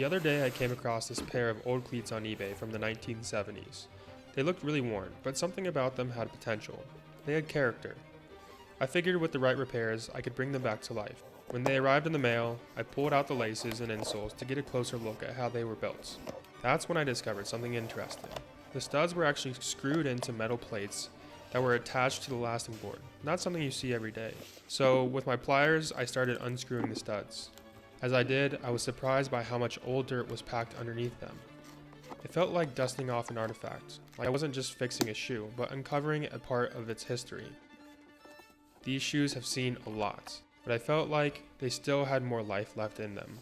The other day I came across this pair of old cleats on eBay from the 1970s. They looked really worn, but something about them had potential. They had character. I figured with the right repairs, I could bring them back to life. When they arrived in the mail, I pulled out the laces and insoles to get a closer look at how they were built. That's when I discovered something interesting. The studs were actually screwed into metal plates that were attached to the lasting board, not something you see every day. So with my pliers, I started unscrewing the studs. As I did, I was surprised by how much old dirt was packed underneath them. It felt like dusting off an artifact, like I wasn't just fixing a shoe, but uncovering a part of its history. These shoes have seen a lot, but I felt like they still had more life left in them.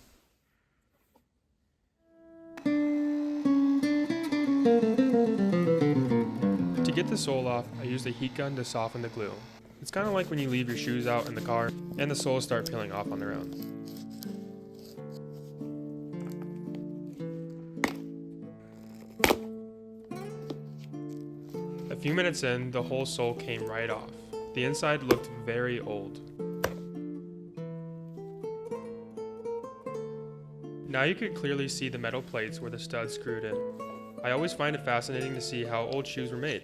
To get the sole off, I used a heat gun to soften the glue. It's kind of like when you leave your shoes out in the car and the soles start peeling off on their own. A few minutes in, the whole sole came right off. The inside looked very old. Now you could clearly see the metal plates where the studs screwed in. I always find it fascinating to see how old shoes were made.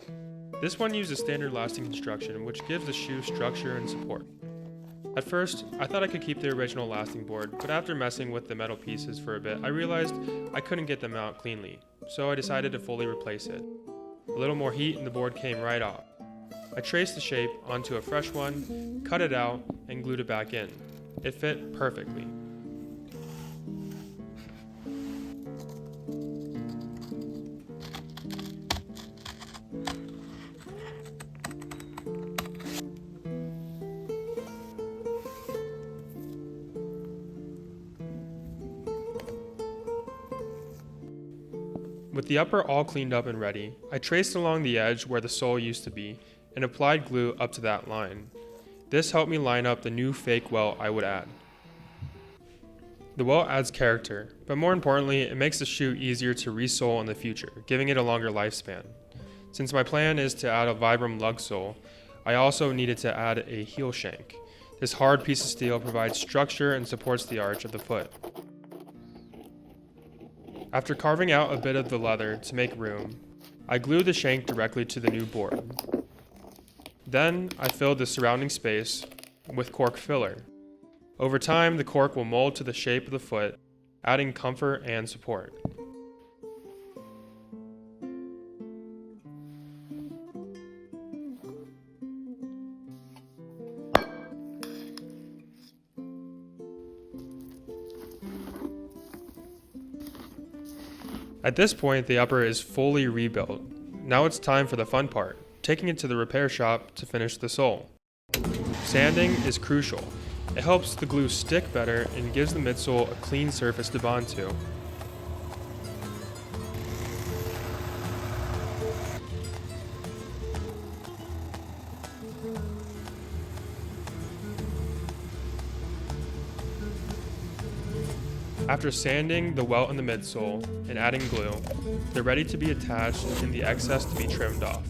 This one used a standard lasting construction, which gives the shoe structure and support. At first, I thought I could keep the original lasting board, but after messing with the metal pieces for a bit, I realized I couldn't get them out cleanly, so I decided to fully replace it. A little more heat and the board came right off. I traced the shape onto a fresh one, cut it out, and glued it back in. It fit perfectly. With the upper all cleaned up and ready, I traced along the edge where the sole used to be and applied glue up to that line. This helped me line up the new fake welt I would add. The welt adds character, but more importantly, it makes the shoe easier to resole in the future, giving it a longer lifespan. Since my plan is to add a Vibram lug sole, I also needed to add a heel shank. This hard piece of steel provides structure and supports the arch of the foot. After carving out a bit of the leather to make room, I glued the shank directly to the new board. Then I filled the surrounding space with cork filler. Over time, the cork will mold to the shape of the foot, adding comfort and support. At this point, the upper is fully rebuilt. Now it's time for the fun part, taking it to the repair shop to finish the sole. Sanding is crucial. It helps the glue stick better and gives the midsole a clean surface to bond to. After sanding the welt in the midsole and adding glue, they're ready to be attached and the excess to be trimmed off.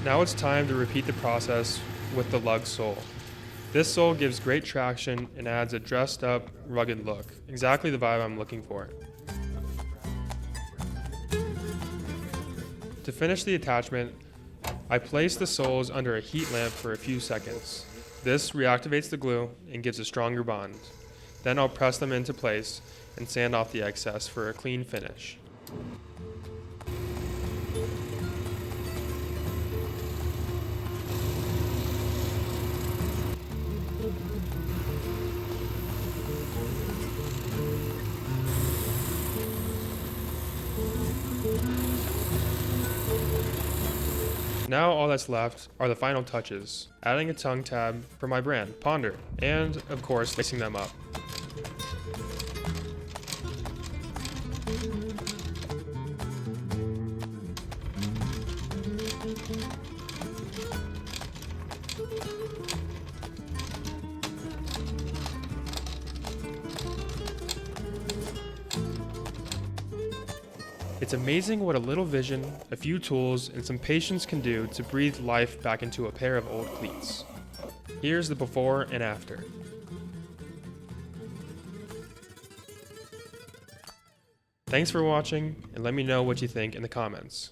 Now it's time to repeat the process with the lug sole. This sole gives great traction and adds a dressed up, rugged look, exactly the vibe I'm looking for. To finish the attachment, I place the soles under a heat lamp for a few seconds. This reactivates the glue and gives a stronger bond. Then I'll press them into place and sand off the excess for a clean finish. Now all that's left are the final touches, adding a tongue tab for my brand, Ponder, and of course lacing them up. It's amazing what a little vision, a few tools, and some patience can do to breathe life back into a pair of old cleats. Here's the before and after. Thanks for watching, and let me know what you think in the comments.